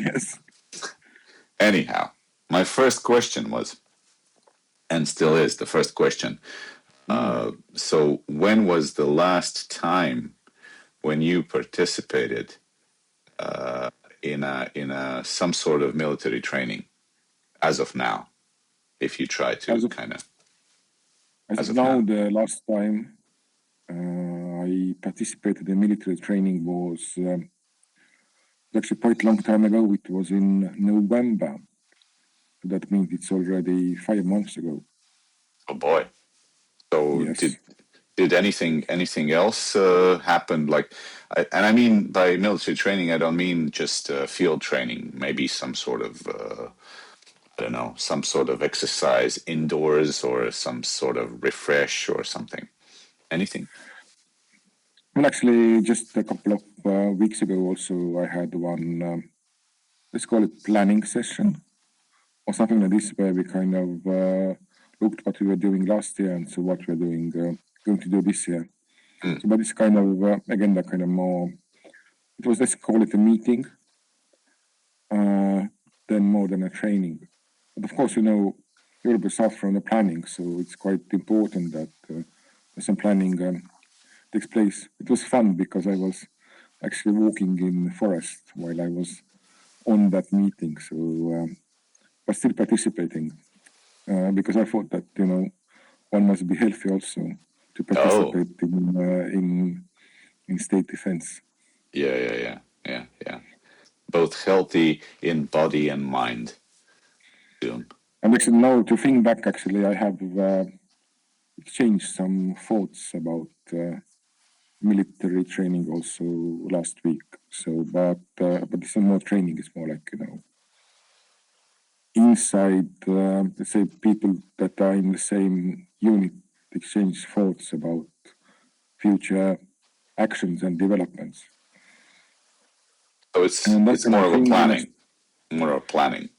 Yes. Anyhow, my first question was, and still is the first question. So when was the last time when you participated in a some sort of military training? As of now, if you try to As of kind of as as of of now, now. the last time I participated in military training was actually quite a long time ago. It was in November. That means it's already 5 months ago. Oh boy. So Yes. did anything else happen? Like, and I mean by military training, I don't mean just field training. Maybe some sort of I don't know, some sort of exercise indoors or some sort of refresh or something. Anything? Well, actually, just a couple of weeks ago, also I had one. Let's call it planning session or something like this, where we kind of looked what we were doing last year and so what we're doing going to do this year. So, but it's kind of again that kind of more. It was, let's call it a meeting, than more than a training. But of course, Europe starts from the planning, so it's quite important that some planning takes place. It was fun because I was actually walking in the forest while I was on that meeting, so but still participating because I thought that one must be healthy also to Oh, participate in state defense. yeah. Both healthy in body and mind. Soon. And actually, now to think back, actually, I have exchanged some thoughts about military training also last week. So, but it's not more training; it's more like inside, let's say, people that are in the same unit exchange thoughts about future actions and developments. So And that it's kind more of of a thing, planning, more of planning.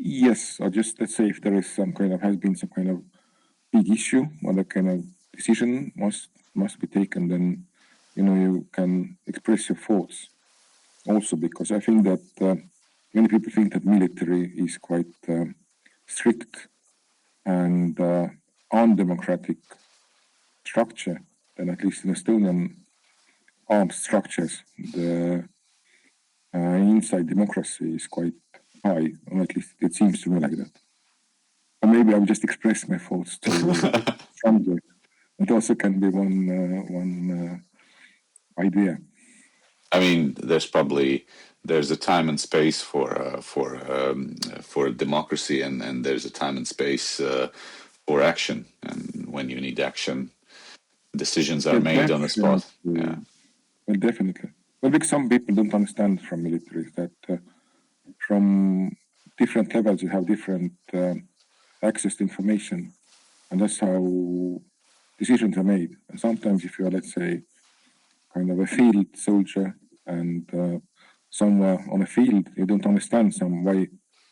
yes, or just let's say if there is some kind of has been some kind of big issue or that kind of decision must be taken, then you can express your thoughts also, because I think that many people think that military is quite strict and undemocratic structure, and at least in Estonian armed structures, the inside democracy is quite high, or at least it seems to me like that. Or maybe I'll just express my thoughts to somebody. It also can be one idea. I mean, there's a time and space for democracy, and there's a time and space for action. And when you need action, decisions are Yeah, made on the spot. Yeah. definitely. Well, definitely. Well, because some people don't understand from military that from different levels you have different access to information, and that's how decisions are made. And sometimes, if you are, let's say, kind of a field soldier, and somewhere on a field you don't understand some why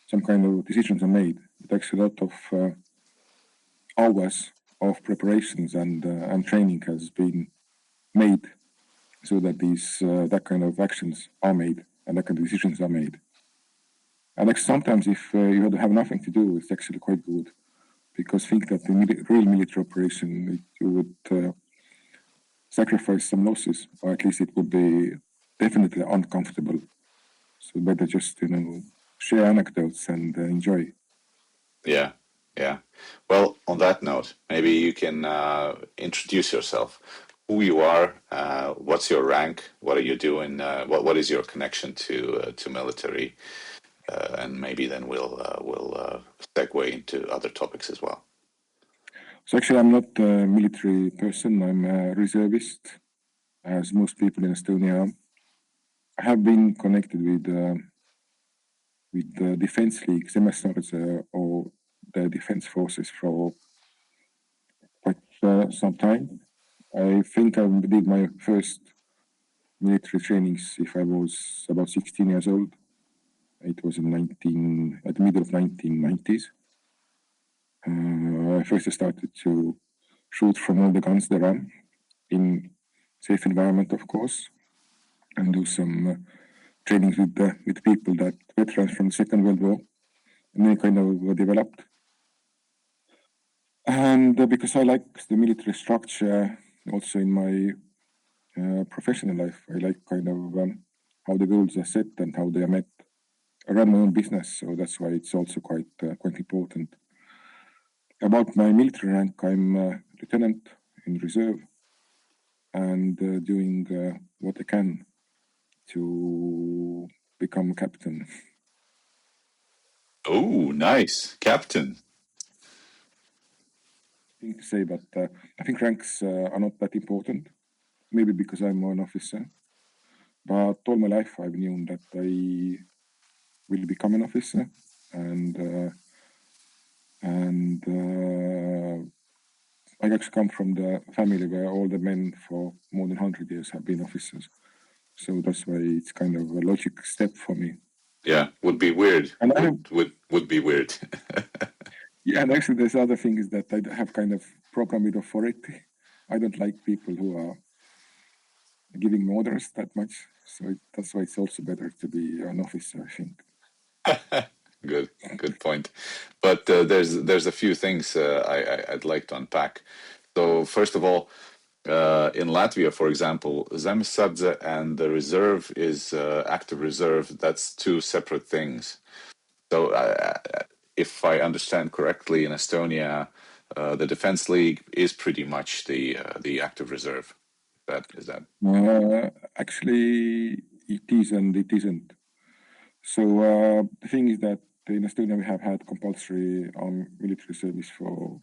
some kind of decisions are made, it takes a lot of hours of preparations and training has been made so that these that kind of actions are made and that kind of decisions are made. And like sometimes, if you have nothing to do, it's actually quite good, because think that in real military operation, you would sacrifice some losses, or at least it would be definitely uncomfortable. So better just share anecdotes and enjoy. Yeah, yeah. Well, on that note, maybe you can introduce yourself, who you are, what's your rank, what are you doing, what is your connection to military, and maybe then we'll segue into other topics as well. So actually, I'm not a military person. I'm a reservist, as most people in Estonia are. I have been connected with the Defense League semesters or the Defense Forces for quite some time. I think I did my first military trainings if I was about 16 years old. It was at the middle of 1990s. I first started to shoot from all the guns there are in safe environment, of course, and do some trainings with people that veterans from the Second World War, and they kind of developed. And because I like the military structure, also in my professional life, I like kind of how the goals are set and how they are met. I run my own business, so that's why it's also quite important. About my military rank, I'm lieutenant in reserve and doing what I can to become a captain. Oh, nice, captain. Thing to say, but I think ranks are not that important. Maybe because I'm an officer, but all my life I've known that I will become an officer, and I actually come from the family where all the men for more than 100 years have been officers. So that's why it's kind of a logic step for me. Yeah, would be weird. And I have, Would be weird. yeah, and actually there's other thing is that I have kind of problem with authority. I don't like people who are giving me orders that much. So that's why it's also better to be an officer, I think. Good point. But there's a few things I'd like to unpack. So first of all, in Latvia, for example, Zemesardze and the reserve is active reserve. That's two separate things. So if I understand correctly, in Estonia, the Defense League is pretty much the active reserve. That is that. Actually, it is and it isn't. So the thing is that in Estonia we have had compulsory military service from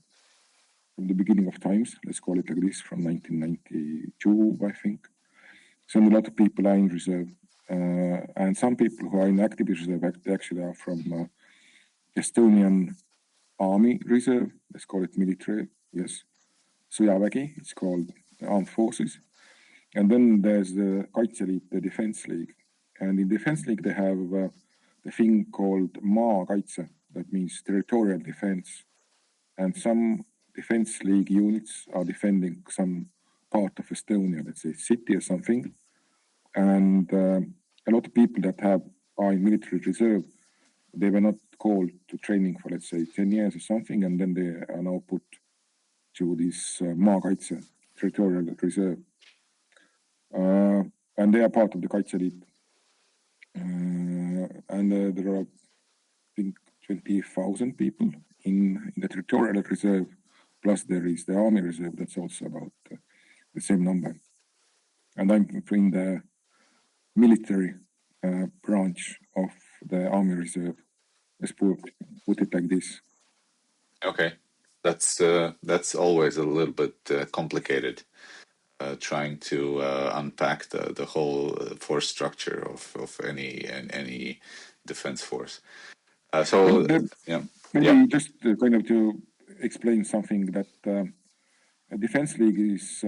the beginning of times. Let's call it like this, from 1992, I think. So a lot of people are in reserve, and some people who are in active reserve they actually are from Estonian Army Reserve. Let's call it military. Yes, Sõjavägi. It's called Armed Forces. And then there's the Kaitseliit, the Defense League. And in Defense League, they have the thing called maakaitse, that means territorial defense. And some Defense League units are defending some part of Estonia, let's say city or something. And a lot of people that are in military reserve, they were not called to training for, let's say, 10 years or something, and then they are now put to this maakaitse, territorial reserve. And they are part of the Kaitseliit. And there are, I think, 20,000 people in the territorial reserve, plus there is the army reserve, that's also about the same number. And I'm in the military branch of the army reserve. Let's put it like this. Okay, that's always a little bit complicated. Trying to unpack the whole force structure of any defense force. So yeah, Maybe yeah, just kind of to explain something that a Defense League is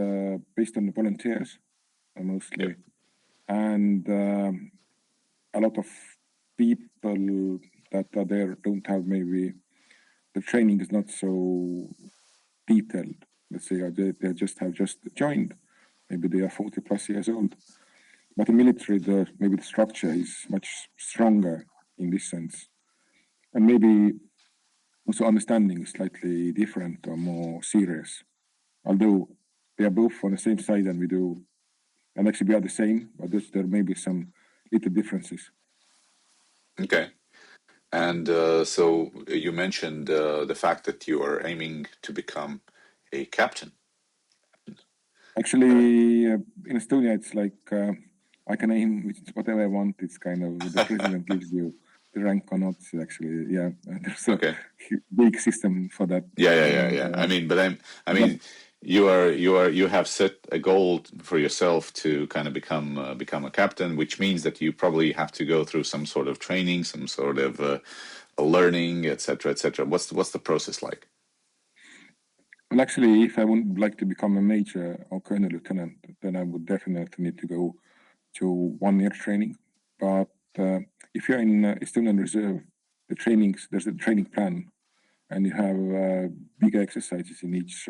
based on volunteers mostly, yeah. and a lot of people that are there don't have maybe the training is not so detailed. Let's say they just have just joined. Maybe they are 40 plus years old. But in military, maybe the structure is much stronger in this sense, and maybe also understanding is slightly different or more serious. Although they are both on the same side and we do, and actually we are the same, but there may be some little differences. Okay. And so you mentioned the fact that you are aiming to become a captain. Actually, in Estonia, it's like I can aim whatever I want. It's kind of the president gives you the rank or not. Actually, yeah, there's a Okay. big system for that. Yeah. I mean, but I But mean, you have set a goal for yourself to kind of become a captain, which means that you probably have to go through some sort of training, some sort of learning, etc., etc. What's the process like? well, actually, if I would like to become a major or colonel lieutenant, then I would definitely need to go to 1 year training. But if you're in Estonian Reserve, there's a training plan, and you have big exercises in each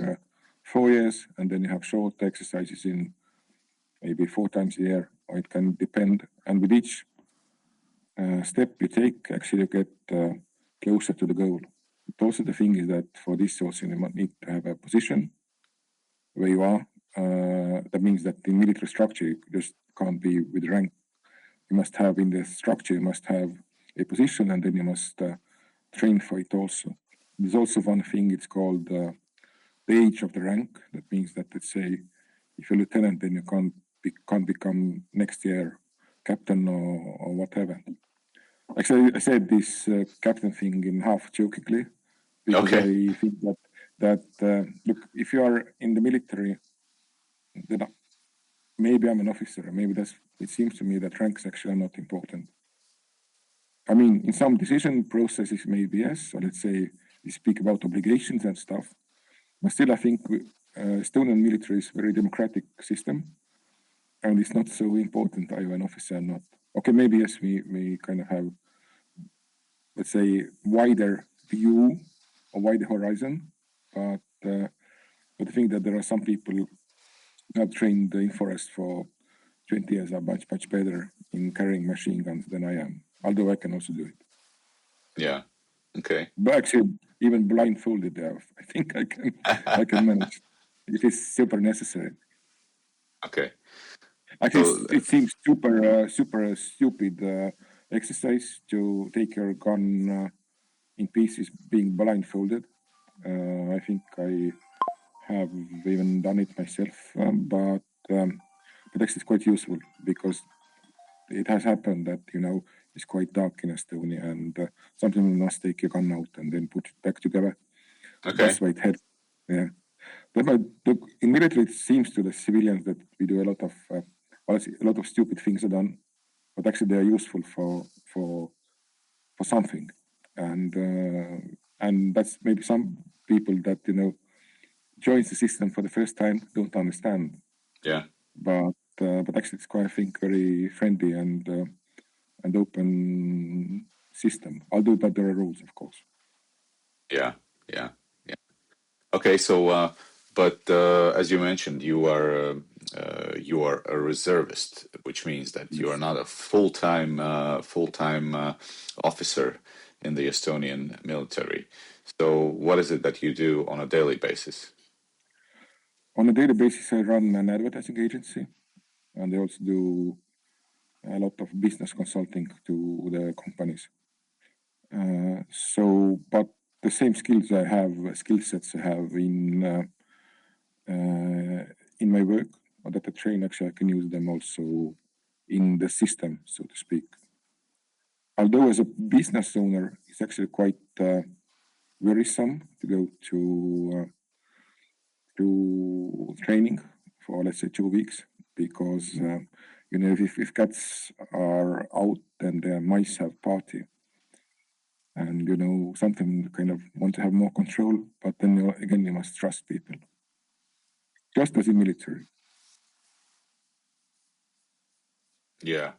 4 years, and then you have short exercises in maybe 4 times a year, or it can depend. And with each step you take, actually you get closer to the goal. But also the thing is that for this also you might need to have a position where you are. That means that in military structure you just can't be with rank. You must have in the structure, you must have a position, and then you must train for it also. There's also one thing, it's called the age of the rank. That means that, let's say, if you're lieutenant, then you can't become next year captain or whatever. Actually, I said this captain thing in half jokingly because Okay. I think that look, if you are in the military, then maybe I'm an officer. Maybe that's. It seems to me that ranks actually are not important. I mean, in some decision processes, maybe yes. So let's say we speak about obligations and stuff. But still, I think Estonian military is a very democratic system, and it's not so important are you an officer or not. Okay, maybe yes, we kind of have, let's say, wider view or wider horizon, but I think that there are some people who have trained in forest for 20 years are much better in carrying machine guns than I am, although I can also do it. Yeah. Okay. But actually, even blindfolded, I think I can manage if it's super necessary. Okay. Actually, So it seems super stupid exercise to take your gun in pieces being blindfolded. I think I have even done it myself, but actually it's quite useful because it has happened that it's quite dark in Estonia, and sometimes you must take your gun out and then put it back together. So okay. that's why it helps. Yeah. But look, in military, it seems to the civilians that we do a lot of stupid things are done, but actually they are useful for something, and that's maybe some people that joins the system for the first time don't understand, Yeah. but actually it's quite, I think, very friendly and open system. Although that there are rules, of course. Yeah. Yeah. Yeah. Okay. So, but as you mentioned, you are a reservist, which means that you are Yes. not a full time officer in the Estonian military. So, what is it that you do on a daily basis? On a daily basis, I run an advertising agency, and I also do a lot of business consulting to the companies. But the same skill sets I have in my work, or that I train, actually, I can use them also in the system, so to speak. Although as a business owner, it's actually quite wearisome to go to training for, let's say, 2 weeks, because if cats are out, then the mice have party, and something kind of want to have more control, but then again you must trust people, just as in military. Yeah.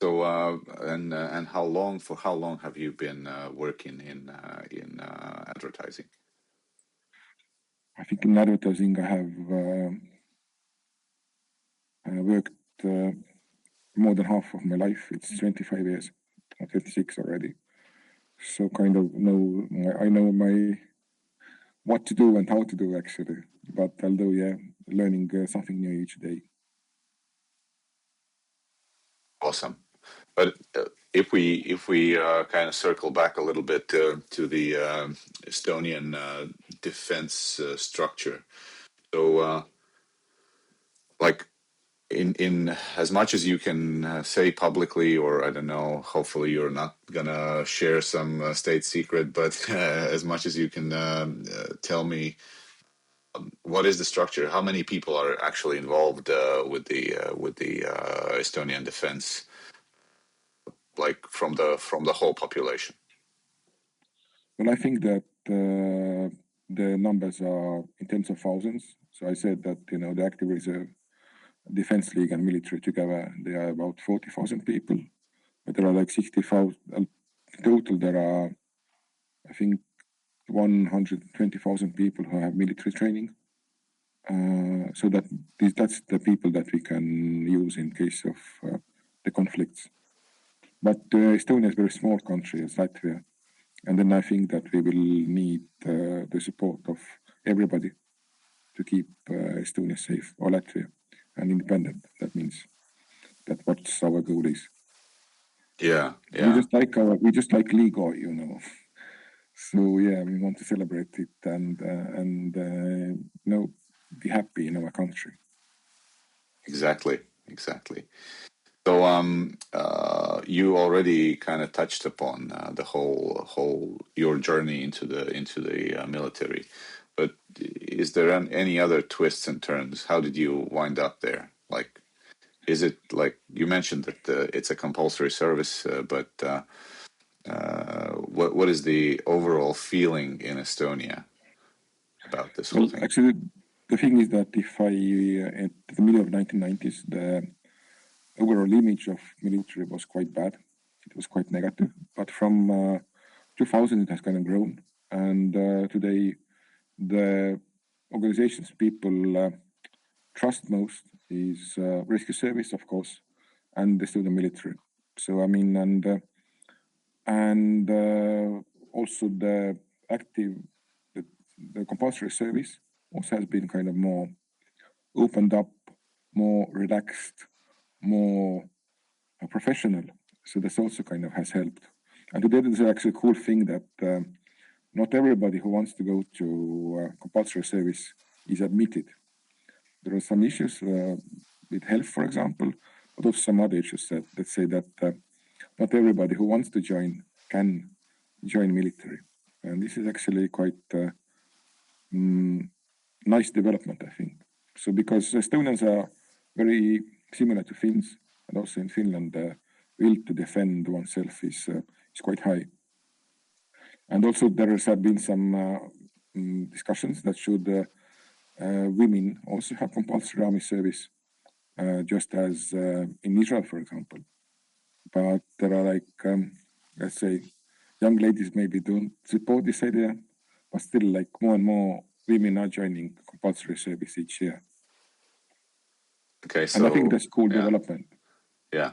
So, and how long have you been working in advertising? I think in advertising I have worked more than half of my life. It's 25 years, 26 already. So kind of I know my what to do and how to do, actually. But although, yeah, learning something new each day. Awesome. But if we kind of circle back a little bit to the Estonian defense structure, so like in as much as you can say publicly, or I don't know, hopefully you're not gonna share some state secret, but as much as you can tell me, what is the structure? How many people are actually involved with the Estonian defense, like from the whole population? Well, I think that the numbers are in tens of thousands. So I said that the active reserve, defense league, and military together, they are about 40,000 people. But there are like 60,000 total. There are, I think, 120,000 people who have military training. So that's the people that we can use in case of the conflicts. But Estonia is a very small country, as Latvia, and then I think that we will need the support of everybody to keep Estonia safe, or Latvia, and independent. That means that what our goal is. Yeah, We just like Ligo, you know. So yeah, we want to celebrate it and you know, be happy in our country. exactly. So, you already kind of touched upon the whole your journey into the military, but is there any other twists and turns? How did you wind up there? Like, is it like you mentioned that it's a compulsory service, but what is the overall feeling in Estonia about this whole Well, thing? actually, the thing is that if I at the middle of 1990s, the overall image of military was quite bad. It was quite negative. But from 2000, it has kind of grown, and today the organizations people trust most is rescue service, of course, and the student military. So I mean, and also the active, the, the compulsory service also has been kind of more opened up, more relaxed, more professional. So this also kind of has helped. And today there's actually a cool thing that not everybody who wants to go to compulsory service is admitted. There are some issues with health, for example, but also some other issues that say that not everybody who wants to join can join military. And this is actually quite nice development, I think. So because Estonians are very similar to Finns, and also in Finland, the will to defend oneself is quite high. And also there have been some discussions that should women also have compulsory army service, just as in Israel, for example. But there are like, let's say, young ladies maybe don't support this idea, but still like more and more women are joining compulsory service each year. Okay, And I think so that's cool yeah, development. yeah.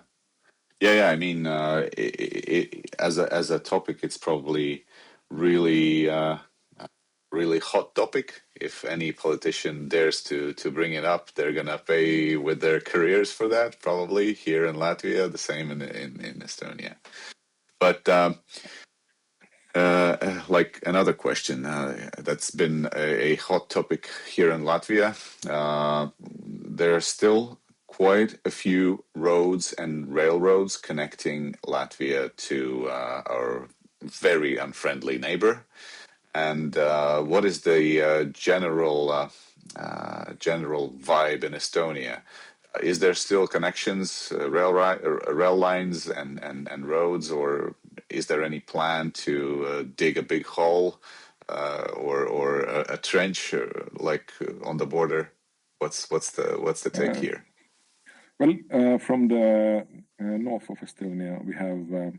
I mean, as a topic, it's probably really really hot topic. If any politician dares to bring it up, they're gonna pay with their careers for that. Probably here in Latvia, the same in Estonia. But like another question that's been a hot topic here in Latvia. There are still quite a few roads and railroads connecting Latvia to our very unfriendly neighbor. And what is the general vibe in Estonia? Is there still connections, rail lines and roads, or is there any plan to dig a big hole or a trench like on the border? What's the take Uh, here? well, from the north of Estonia, we have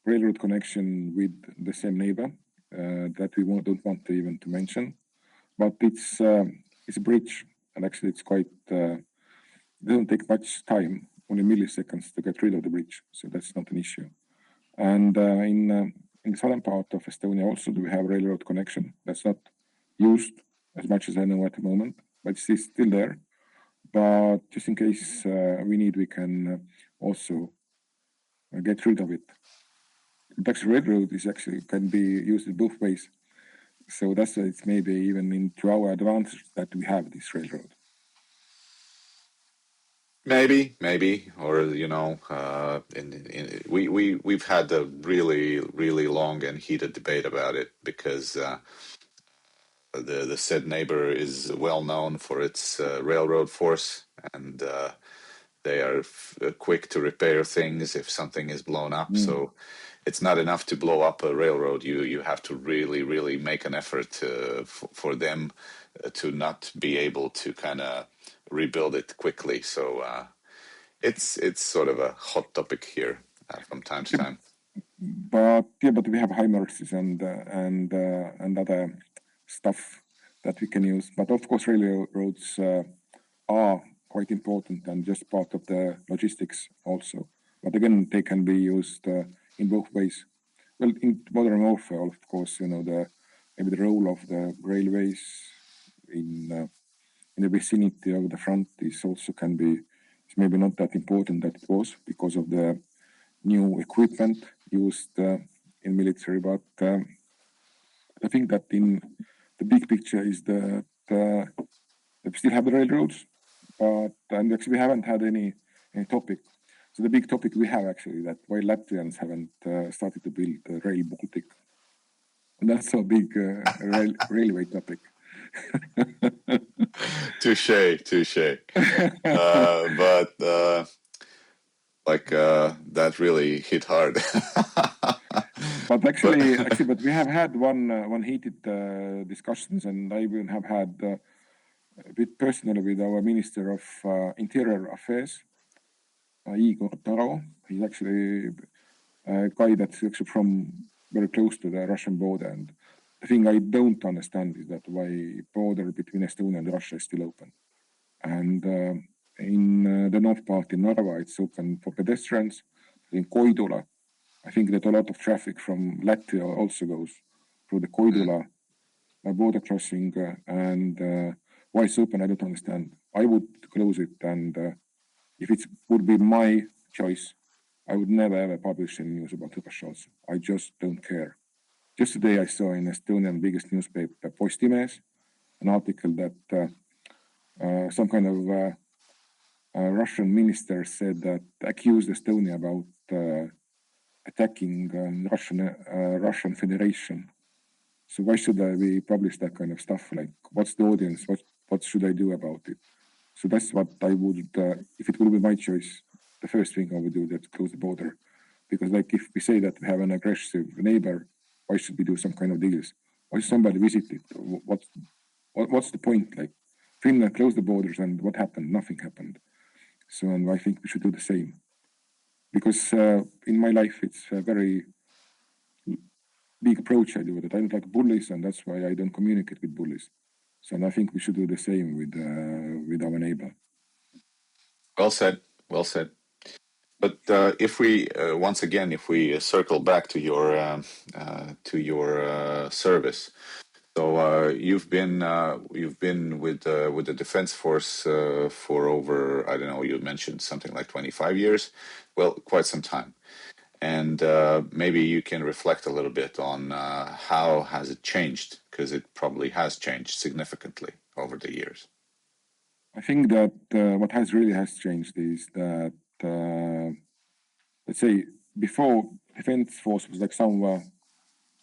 railroad connection with the same neighbor that we don't want to even to mention, but it's a bridge, and actually it's quite. It doesn't take much time, only milliseconds to get rid of the bridge, so that's not an issue. And in the southern part of Estonia also do we have railroad connection. That's not used as much as I know at the moment, but it's still there. But just in case we need, we can also get rid of it. But actually, railroad is actually can be used in both ways. So that's why it's maybe even into our advantage that we have this railroad. Maybe, or we've had a really long and heated debate about it because the said neighbor is well known for its railroad force, and they are quick to repair things if something is blown up. Mm. So it's not enough to blow up a railroad. You have to really make an effort for them to not be able to kind of rebuild it quickly. So it's sort of a hot topic here from time to Yep. time. But we have HIMARSs and other stuff that we can use. But of course, railroads are quite important and just part of the logistics also. But again, they can be used in both ways. Well, in modern warfare, of course, maybe the role of the railways in the vicinity of the front is also can be it's maybe not that important that it was because of the new equipment used in military. But I think that in the big picture is that we still have the railroads, and actually we haven't had any topic. So the big topic we have actually that why Latvians haven't started to build the Rail Baltic, and that's a big railway topic. Touche. But that really hit hard. But but we have had one heated discussions, and I even have had a bit personally with our Minister of Interior Affairs, Igor Taro. He's actually a guy that's actually from very close to the Russian border. And the thing I don't understand is that why border between Estonia and Russia is still open. And in the north part in Narva, it's open for pedestrians. In Koidula, I think that a lot of traffic from Latvia also goes through the Koidula border crossing. And why it's open, I don't understand. I would close it, and if it would be my choice, I would never ever publish any news about Russia also. I just don't care. Just today I saw in Estonian biggest newspaper, Postimees, an article that some kind of Russian minister said that accused Estonia about attacking Russian Federation. So why should we publish that kind of stuff? Like, what's the audience? What should I do about it? So that's what I would, if it will be my choice, the first thing I would do is close the border. Because like if we say that we have an aggressive neighbor, why should we do some kind of deals? Why should somebody visit it? What's the point? Like Finland closed the borders and what happened? Nothing happened. So and I think we should do the same. Because in my life, it's a very big approach I do with it. I don't like bullies, and that's why I don't communicate with bullies. So and I think we should do the same with our neighbor. Well said. Well said. But if we once again, if we circle back to your service, so you've been with the Defense Force for over, I don't know, you mentioned something like 25 years. Well, quite some time. And maybe you can reflect a little bit on how has it changed, because it probably has changed significantly over the years. I think that what has changed is that let's say before Defense Force was like somewhere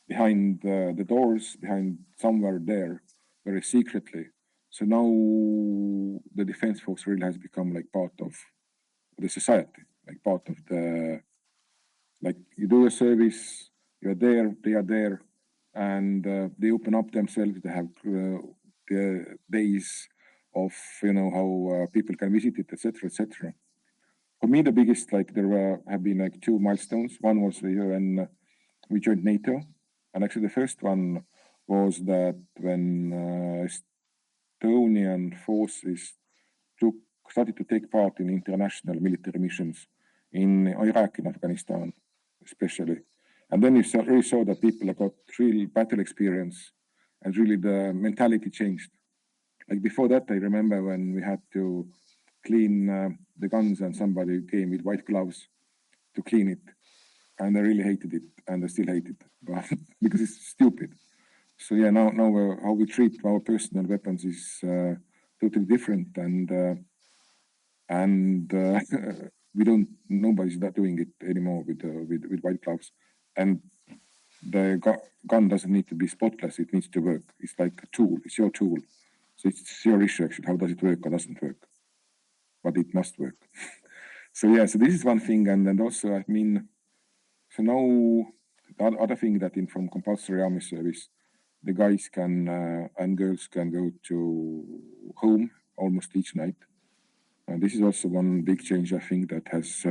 behind the doors, behind somewhere there, very secretly. So now the Defense Force really has become like part of the society, like part of the, like you do a service, you're there, they are there, and they open up themselves. They have the days of how people can visit it, etc., etc. For me, the biggest have been like two milestones. One was when we joined NATO, and actually the first one was that when Estonian forces started to take part in international military missions in Iraq and Afghanistan, especially. And then you really saw that people got real battle experience, and really the mentality changed. Like before that, I remember when we had to clean the guns, and somebody came with white gloves to clean it, and I really hated it, and I still hate it, but because it's stupid. So yeah, now how we treat our personal weapons is totally different, and we don't. Nobody's not doing it anymore with white gloves, and the gun doesn't need to be spotless. It needs to work. It's like a tool. It's your tool. So it's your issue actually. How does it work or doesn't work? But it must work. So yeah. So this is one thing, and then also I mean, so now the other thing that in from compulsory army service, the guys can and girls can go to home almost each night. And this is also one big change, I think, that has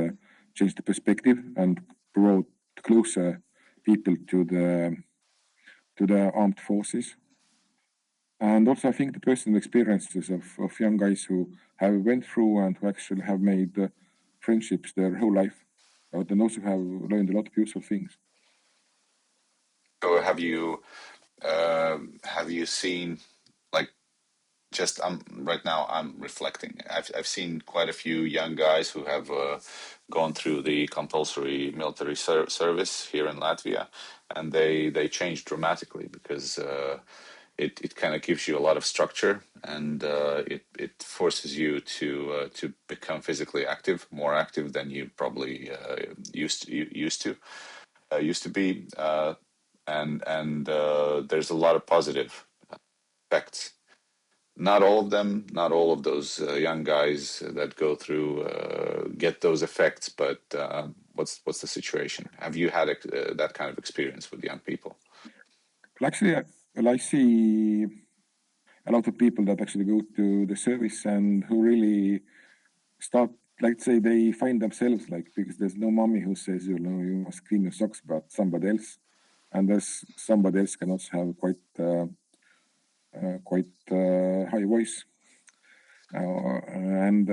changed the perspective and brought closer people to the armed forces. And also, I think the personal experiences of young guys who have went through and who actually have made friendships their whole life. but then also have learned a lot of useful things. So have you seen, like, just right now I'm reflecting. I've seen quite a few young guys who have gone through the compulsory military service here in Latvia, and they changed dramatically because it kind of gives you a lot of structure, and it forces you to become physically active, more active than you probably used to be, and there's a lot of positive effects. Not all of them, not all of those young guys that go through get those effects. But what's the situation? Have you had that kind of experience with young people? Well, actually, well, I see a lot of people that actually go to the service and who really start, like, say, they find themselves, like, because there's no mommy who says, you know, you must clean your socks, but somebody else, and there's somebody else can also have quite high voice, and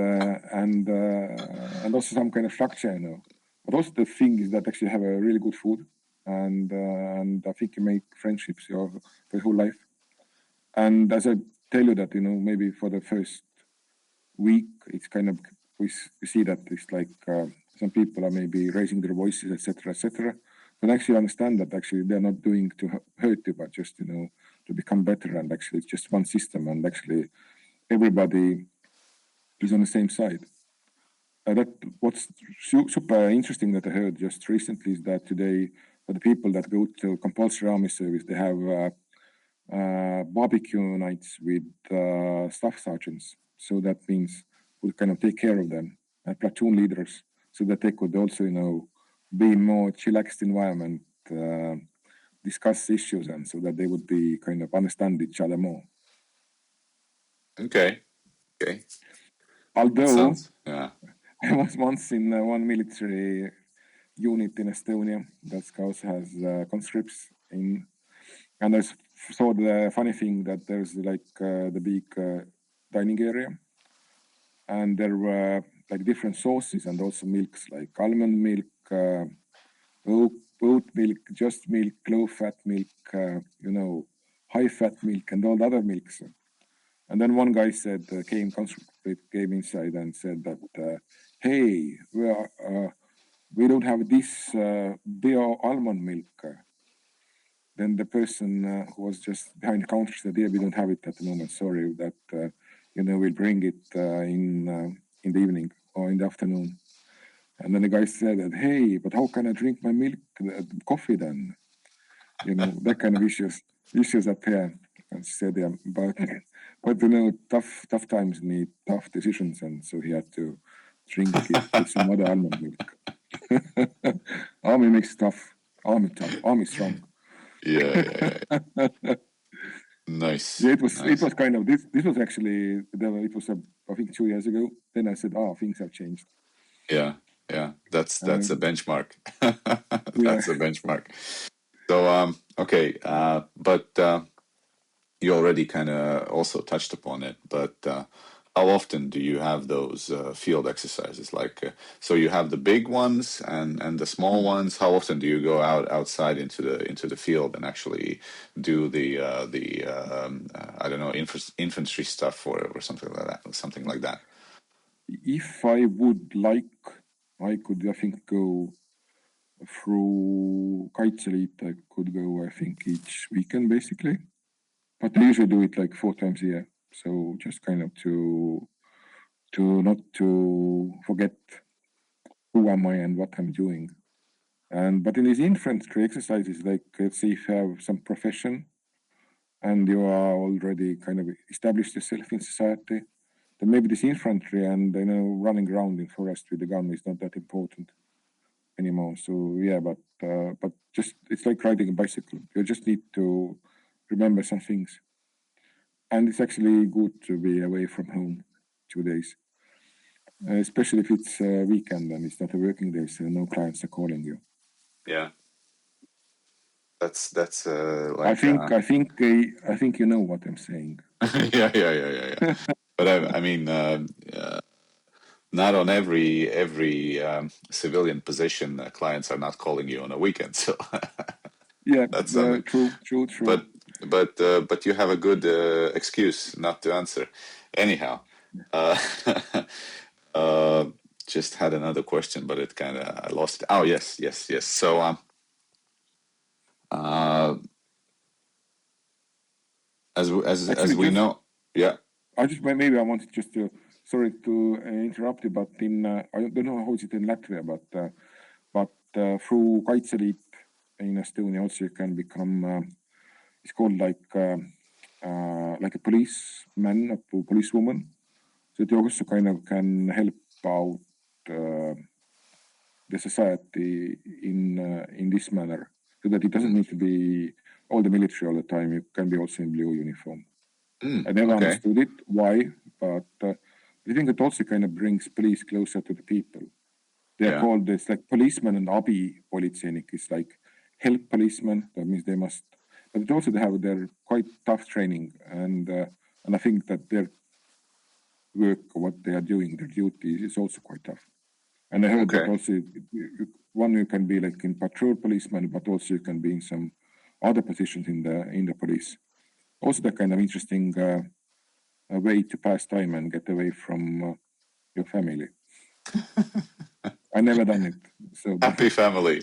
also some kind of structure, you know. But also the thing is that actually have a really good food, and I think you make friendships for your whole life. And as I tell you that, you know, maybe for the first week, it's kind of we see that it's like some people are maybe raising their voices, etc., etc. But actually understand that actually they're not doing to hurt you, but just, you know, to become better. And actually, it's just one system, and actually everybody is on the same side. That what's super interesting that I heard just recently is that today, for the people that go to compulsory army service, they have barbecue nights with staff sergeants. So that means we kind of take care of them, platoon leaders, so that they could also, you know, be in more chillaxed environment, discuss issues, and so that they would be kind of understand each other more. Okay, okay. That Although sounds, yeah. I was once in one military unit in Estonia that also has conscripts in, and I saw the funny thing that there's like the big dining area, and there were like different sauces and also milks like almond milk, oat milk, just milk, low fat milk, you know, high fat milk, and all the other milks. And then one guy said, came inside and said that, hey, we don't have this bio almond milk. Then the person who was just behind the counter said, yeah, we don't have it at the moment. Sorry, that, you know, we'll bring it in the evening or in the afternoon. And then the guy said that, hey, but how can I drink my milk, coffee then? You know, that kind of issues appear. And she said, yeah, but you know, tough times need tough decisions, and so he had to drink it with some other almond milk. Army makes tough, army strong. Yeah, yeah. Nice, Yeah, it nice. was kind of this was actually it was I think 2 years ago. Then I said, oh, things have changed. Yeah, yeah. That's a benchmark. Yeah, That's a benchmark. So okay, but you already kind of also touched upon it, but how often do you have those field exercises? Like, so you have the big ones and the small ones. How often do you go outside into the field and actually do the I don't know, infantry stuff or something like that, something like that? if I would like, I could, I think, go through Kaitseliit. I could go, I think, each weekend basically, but I usually do it like 4 times a year. So just kind of to not to forget who am I and what I'm doing. And but in these infantry exercises, like let's say if you have some profession and you are already kind of established yourself in society, then maybe this infantry and, you know, running around in forest with a gun is not that important anymore. So yeah, but just it's like riding a bicycle. You just need to remember some things, and it's actually good to be away from home 2 days, especially if it's a weekend and it's not a working day, so no clients are calling you. Yeah, that's I like think I think I think you know what I'm saying. yeah, yeah, yeah, yeah, yeah. But I mean, not on every civilian position, clients are not calling you on a weekend. So Yeah, that's something. true. But but you have a good excuse not to answer. Anyhow, uh, uh, just had another question, but it kind of I lost it. Oh yes. So uh, as Actually, we just know, yeah. maybe I wanted just to, sorry to interrupt you, but in I don't know how is it in Latvia, but through Kaitseliit in Estonia also you can become. It's called like a policeman or policewoman. So it also kind of can help out the society in this manner, so that it doesn't Mm, need to be all the military all the time. You can be also in blue uniform. I never okay. understood it why, but I think it also kind of brings police closer to the people. They are Yeah. called it's like policemen and abipolitseinik. It's like help policemen. That means they must, but it also they have their quite tough training, and I think that their work, what they are doing, their duty is also quite tough. And I heard that Okay. also one you can be like in patrol policeman, but also you can be in some other positions in the police. Also, that kind of interesting a way to pass time and get away from your family. I never done it, so but Happy family.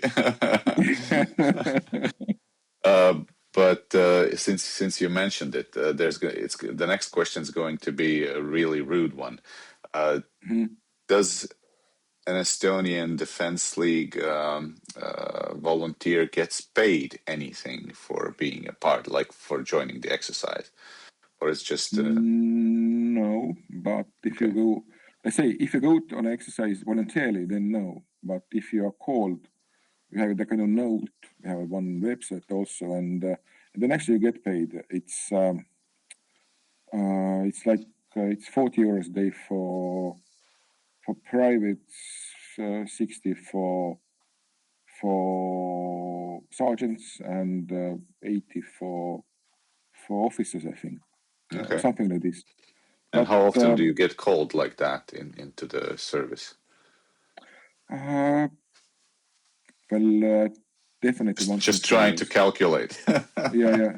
Uh, but since you mentioned it, it's the next question is going to be a really rude one. Uh, does an Estonian Defense League volunteer gets paid anything for being a part, like for joining the exercise, or it's just no. But if you okay? go, let's say if you go on exercise voluntarily, then no. But if you are called, we have the kind of note. We have one website also, and then actually you get paid. It's like it's 40 euros a day for private, 60 for sergeants, and 80 for officers, I think, Okay. something like this. And But how often do you get called like that into the service? uh, well, definitely once in Just 2 trying to years. calculate. Yeah.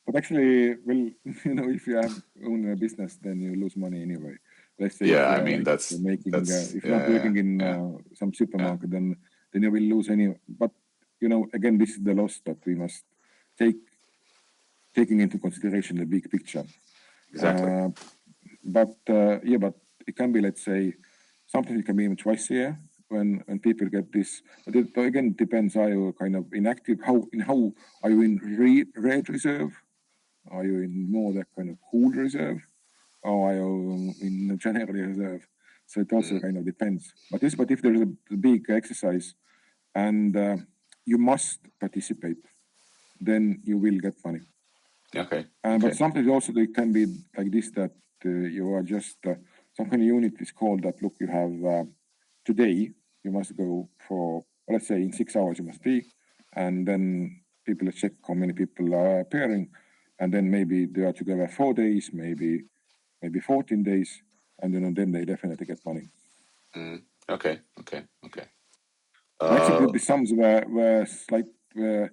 But actually, well, if you have own a business, then you lose money anyway. Let's say if Yeah, you I are mean like making, that's if you're not yeah working in yeah some yeah supermarket, then you will lose any. But again, this is the loss that we must take taking into consideration the big picture. exactly. Uh, but it can be, let's say, sometimes it can be even twice a year when people get this. But it again depends. Are you kind of inactive? How are you in red reserve? Are you in more that kind of cool reserve, or are you in general reserve? So it also Mm, kind of depends. But if there is a big exercise and you must participate, then you will get money. okay. But Okay. sometimes also they can be like this, that you are just some kind of unit is called that. Look, you have today you must go for, let's say, in 6 hours you must be, and then people check how many people are appearing, and then maybe they are together 4 days, maybe 14 days, and then they definitely get money. Mm, okay. Okay. Okay. Actually, Uh, the sums were slight, were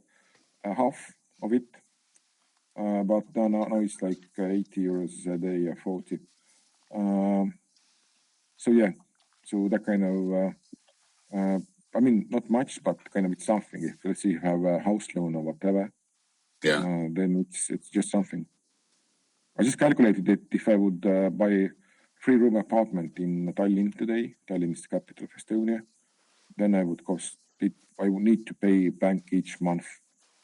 half of it, but now it's like 80 euros a day, 40. Um, so yeah, so that kind of, I mean, not much, but kind of it's something. If let's say you have a house loan or whatever, yeah. then it's just something. I just calculated that if I would buy a 3-room apartment in Tallinn today, Tallinn is the capital of Estonia, then I would cost it. I would need to pay bank each month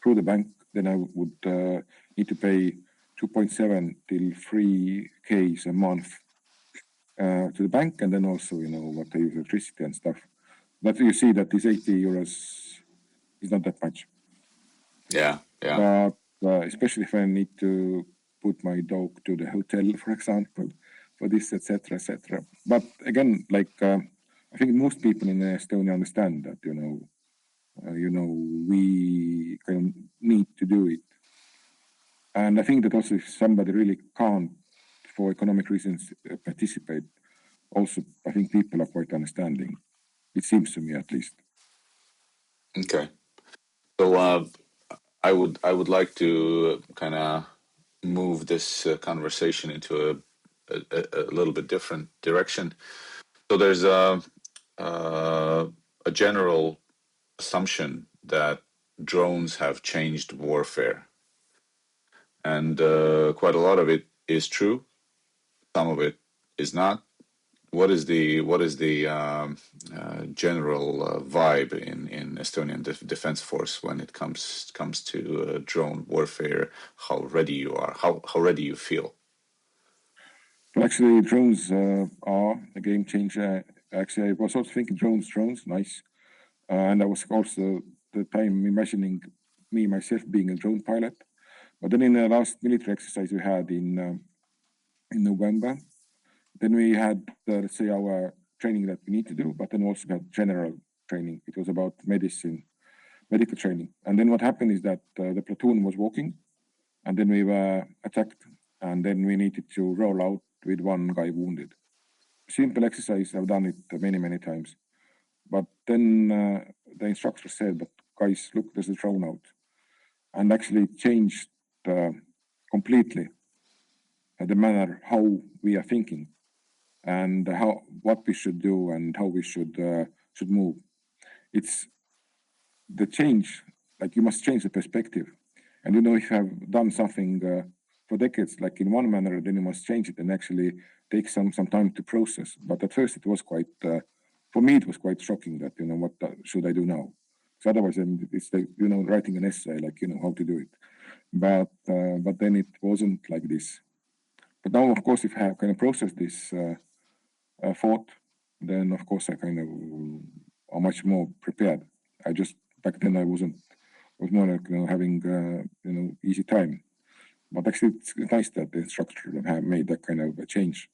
through the bank. Then I would need to pay 2.7 till 3K a month to the bank, and then also what I use electricity and stuff. But you see that this 80 euros is not that much. Yeah. Yeah. But especially if I need to put my dog to the hotel, for example, for this, etc., etc. But again, like I think most people in Estonia understand that we kind of need to do it, and I think that also if somebody really can't, for economic reasons, participate, also I think people are quite understanding. It seems to me, at least. Okay. So I would like to kind of move this conversation into a little bit different direction. So there's a general assumption that drones have changed warfare, and quite a lot of it is true. Some of it is not. What is the general vibe in Estonian defense force when it comes to drone warfare? How ready you are? How ready you feel? But actually, drones are a game changer. Actually, I was also thinking drones, nice. And I was also the time imagining me myself being a drone pilot. But then in the last military exercise we had in November, then we had let's say our training that we need to do, but then also had general training. It was about medical training. And then what happened is that the platoon was walking, and then we were attacked, and then we needed to roll out with one guy wounded. Simple exercise. I've done it many times. But then the instructor said, "But guys, look, there's a drone out," and actually changed completely the manner how we are thinking and how what we should do and how we should move. It's the change. Like you must change the perspective, and if you have done something for decades, like in one manner, then you must change it and actually take some time to process. But at first, it was quite for me, it was quite shocking that what should I do now? So otherwise, then it's like writing an essay, like how to do it. But then it wasn't like this. But now, of course, if I have kind of processed this thought, then of course I kind of are much more prepared. I just back then I wasn't. I was more like having easy time. But actually, it's nice that the instructor have made that kind of a change.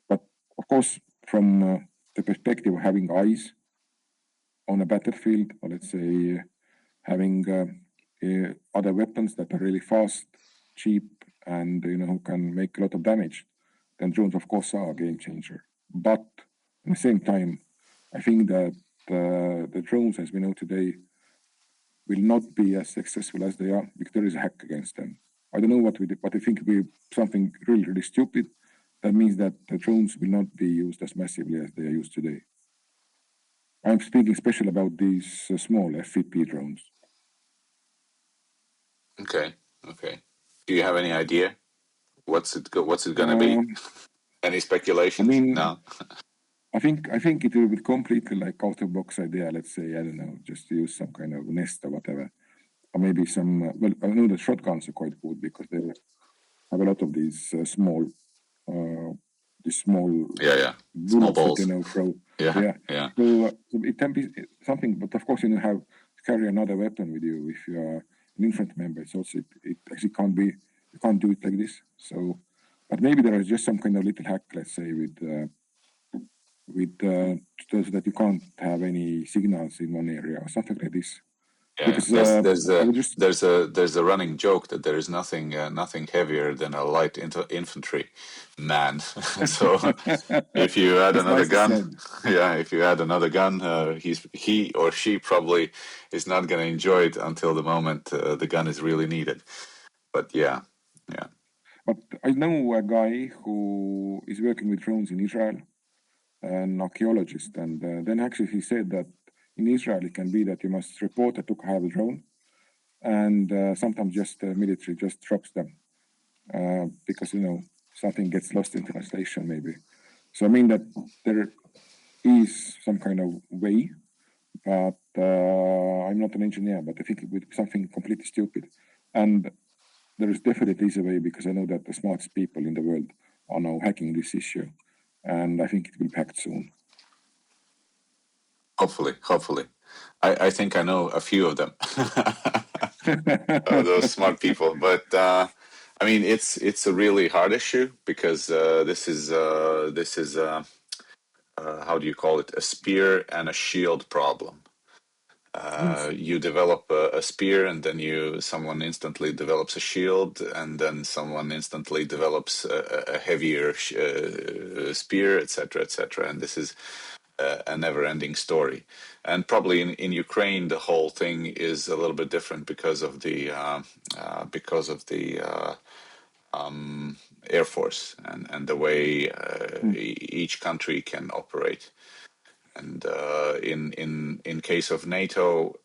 But of course, from the perspective of having eyes on a battlefield, or let's say having other weapons that are really fast, cheap, and who can make a lot of damage, then drones, of course, are a game changer. But at the same time, I think that the drones, as we know today, will not be as successful as they are because there is a hack against them. I don't know what we did, but I think it will be something really stupid. That means that the drones will not be used as massively as they are used today. I'm speaking especially about these small FVP drones. Okay. Do you have any idea what's it gonna be? Any I speculations? mean, No. I think it will be completely like out of box idea. Let's say I don't know, just to use some kind of nest or whatever, or maybe some. Well, I know the shotguns are quite good because they have a lot of these small Yeah. Small bullets that balls. throw. Yeah. Yeah, Yeah. so it can be something, but of course have to carry another weapon with you if you are an infantry member. It's also it actually can't be you can't do it like this. So, but maybe there is just some kind of little hack, let's say, with so that you can't have any signals in one area or something like this. Yeah, Because there's I a would just there's a running joke that there is nothing heavier than a light infantry man. So if you add that's another nicely gun, said. yeah, if you add another gun, he or she probably is not going to enjoy it until the moment the gun is really needed. But yeah, But I know a guy who is working with drones in Israel, an archaeologist, and then actually he said that in Israel it can be that you must report that you have a drone, and sometimes just the military just drops them because something gets lost in translation maybe. So I mean that there is some kind of way, but I'm not an engineer, but I think it would be something completely stupid. And there is definitely a way because I know that the smartest people in the world are now hacking this issue, and I think it will be hacked soon. hopefully, I think I know a few of them. Those smart people. But I mean, it's a really hard issue because this is how do you call it, a spear and a shield problem. Yes. You develop a spear, and then someone instantly develops a shield, and then someone instantly develops a heavier spear, etc., etc. And this is a never-ending story. And probably in Ukraine, the whole thing is a little bit different because of the Air Force and the way Mm. each country can operate. And in case of NATO,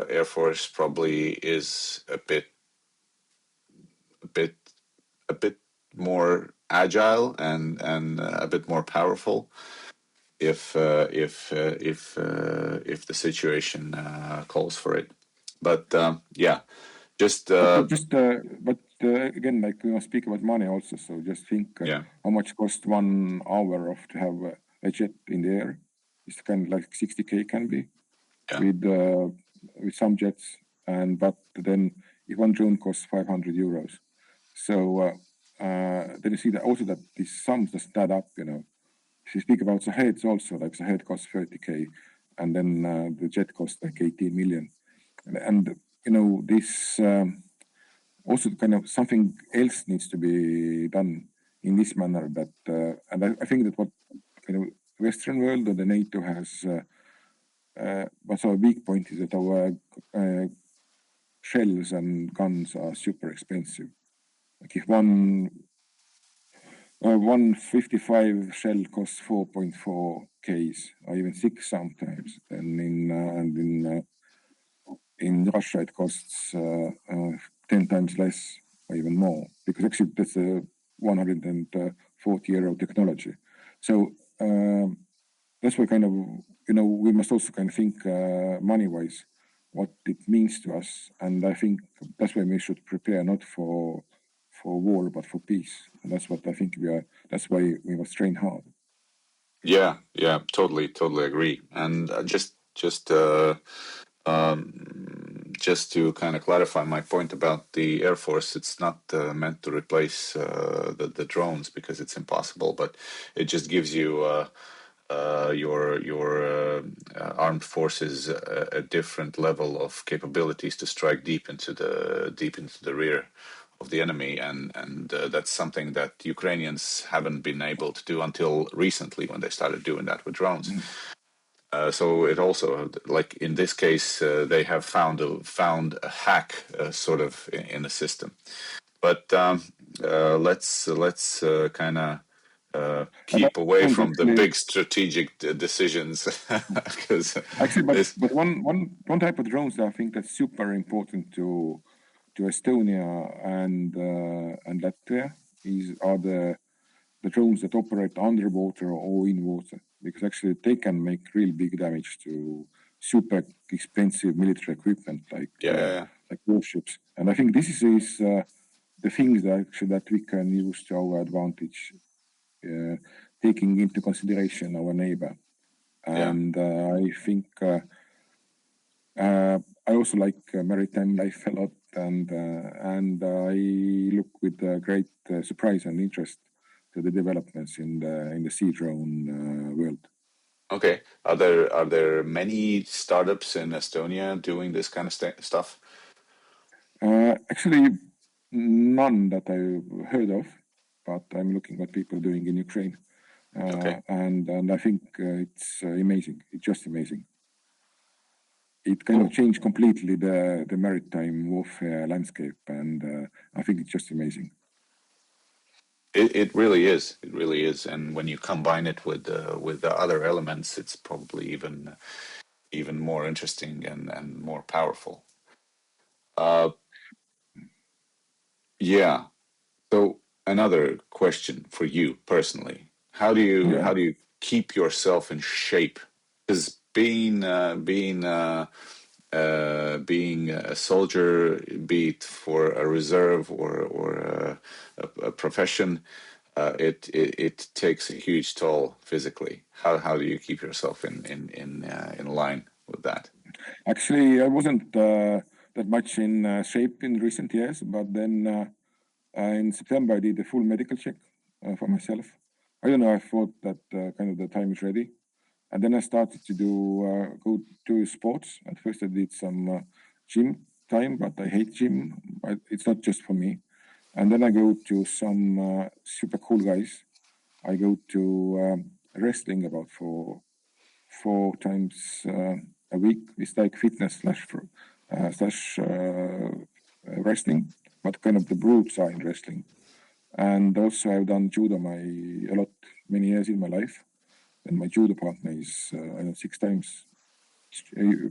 Air Force probably is a bit a bit more agile and a bit more powerful if the situation calls for it. But yeah, just But again, like we must speak about money also. So just think yeah, how much cost 1 hour of to have a jet in the air. It's kind of like 60K can be yeah, with some jets, and but then if one drone costs 500 euros, so then you see that also that these sums just add up. If you speak about the heads also, like the head costs 30K, and then the jet costs like 18 million, and this. Also kind of something else needs to be done in this manner that and I think that what kind of Western world or the NATO has what's our weak point is that our shells and guns are super expensive. Like if one 155 shell costs 4.4 Ks or even 6 sometimes, and in Russia it costs 10 times less or even more, because actually that's a 140-year-old technology. So that's why kind of, we must also kind of think money-wise what it means to us. And I think that's why we should prepare not for war, but for peace. And that's what I think that's why we must train hard. yeah, totally agree. And just to kind of clarify my point about the Air Force, it's not meant to replace the drones, because it's impossible. But it just gives you your armed forces a different level of capabilities to strike deep into the rear of the enemy, and that's something that Ukrainians haven't been able to do until recently, when they started doing that with drones. Mm. So it also, like in this case, they have found a hack sort of in the system. But let's kind of And that keep away drones from the actually, big strategic decisions, because actually, but this, but one type of drones that I think that's super important to Estonia and Latvia are the drones that operate underwater or in water, because actually they can make real big damage to super expensive military equipment yeah. like warships. And I think this is the things that actually that we can use to our advantage, uh, taking into consideration our neighbor. Yeah. And I think I also like maritime life a lot, and I look with great surprise and interest to the developments in the sea drone world. Okay. Are there many startups in Estonia doing this kind of stuff? Actually, none that I've heard of, but I'm looking what people are doing in Ukraine, Okay. and I think it's amazing. It's just amazing. It kind of Cool. changed completely the maritime warfare landscape, and I think it's just amazing. It really is. It really is. And when you combine it with the other elements, it's probably even more interesting and more powerful. Uh, yeah. So another question for you personally: Yeah. how do you keep yourself in shape? Because being a soldier, be it for a reserve or a profession, it takes a huge toll physically. How do you keep yourself in line with that? Actually, I wasn't that much in shape in recent years, but then in September I did a full medical check for myself. I don't know. I thought that kind of the time is ready, And then I started to go to sports. At first, I did some gym time, but I hate gym. But it's not just for me. And then I go to some super cool guys. I go to wrestling about four times a week. It's like fitness slash wrestling, but kind of the brute side wrestling. And also I've done judo many years in my life. And my judo partner is I know 6 times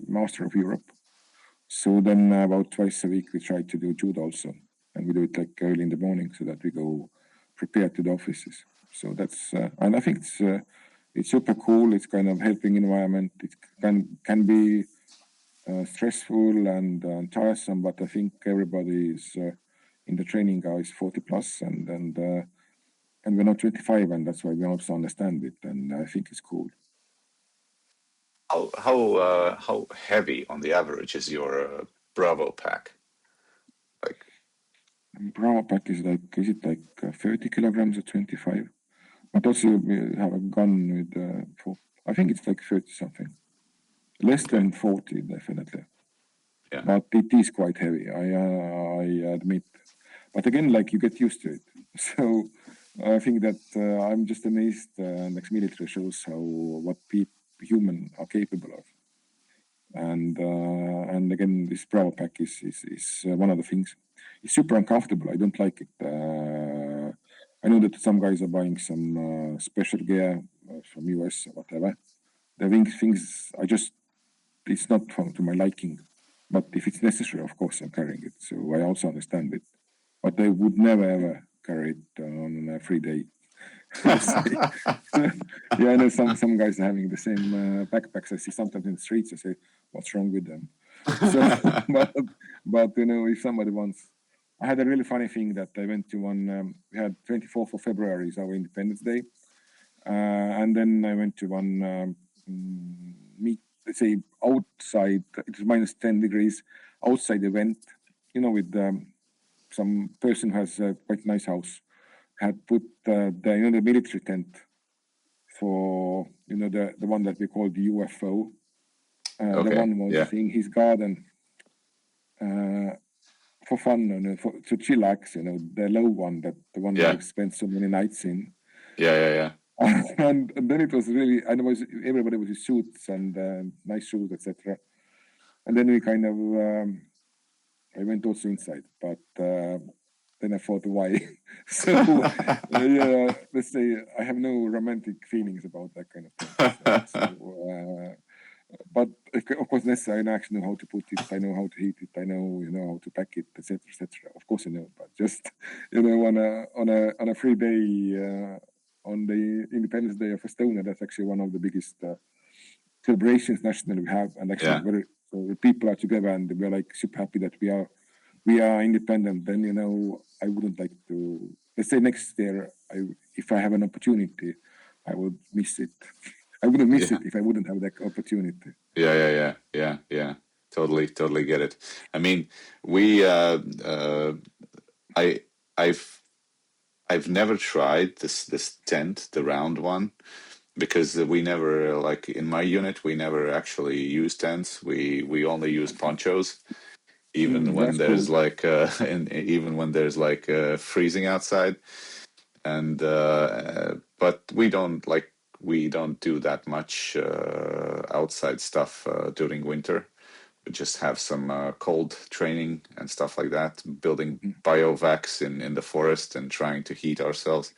master of Europe. So then about twice a week we try to do judo also, and we do it like early in the morning so that we go prepared to the offices. So that's and I think it's super cool. It's kind of helping environment. It can be stressful and tiresome, but I think everybody is in the training guys 40 plus and we're not 25, and that's why we also understand it, and I think it's cool. How heavy on the average is your Bravo pack? Like, Brahma pack is it like 30 kilograms or 25? But also we have a gun with I think it's like 30 something. Less okay. than 40, definitely. Yeah. But it is quite heavy, I admit. But again, like you get used to it. So I think that I'm just amazed, and ex-military shows what human are capable of. And again, this Bravo pack is one of the things. It's super uncomfortable. I don't like it. I know that some guys are buying some special gear from US or whatever. The things it's not to my liking. But if it's necessary, of course, I'm carrying it. So I also understand it. But I would never ever carry it on a free day. Yeah, I know some guys are having the same backpacks. I see sometimes in the streets. I say, "What's wrong with them?" So, but if somebody wants, I had a really funny thing that I went to one. We had 24th of February is our Independence Day, and then I went to one meet. Let's say outside. It was minus 10 degrees outside event. With some person who has a quite nice house had put the military tent for the one that we call the UFO. The Okay. one was Yeah. in his garden for fun, to chillax. The low one, the one that Yeah. I've spent so many nights in. Yeah. and then it was really, and everybody was in suits and nice shoes, etc. And then we kind of, I went also inside, but then I thought, why? So, yeah, let's say I have no romantic feelings about that kind of thing. But of course, necessary. I actually know how to put it. I know how to heat it. I know, how to pack it, etc., etc. Of course, I know. But just, on a free day, on the Independence Day of Estonia, that's actually one of the biggest celebrations nationally we have, and actually Yeah. so the people are together, and we're like super happy that we are independent. Then I wouldn't like to. Let's say next year, if I have an opportunity, I would miss it. I wouldn't miss Yeah. it if I wouldn't have that opportunity. Yeah. Totally get it. I mean, we I I've never tried this tent, the round one, because we never, like in my unit, we never actually use tents. We only use ponchos, even when That's cool. there's like and even when there's like freezing outside. And but we don't do that much outside stuff during winter. We just have some cold training and stuff like that, building biovacs in the forest and trying to heat ourselves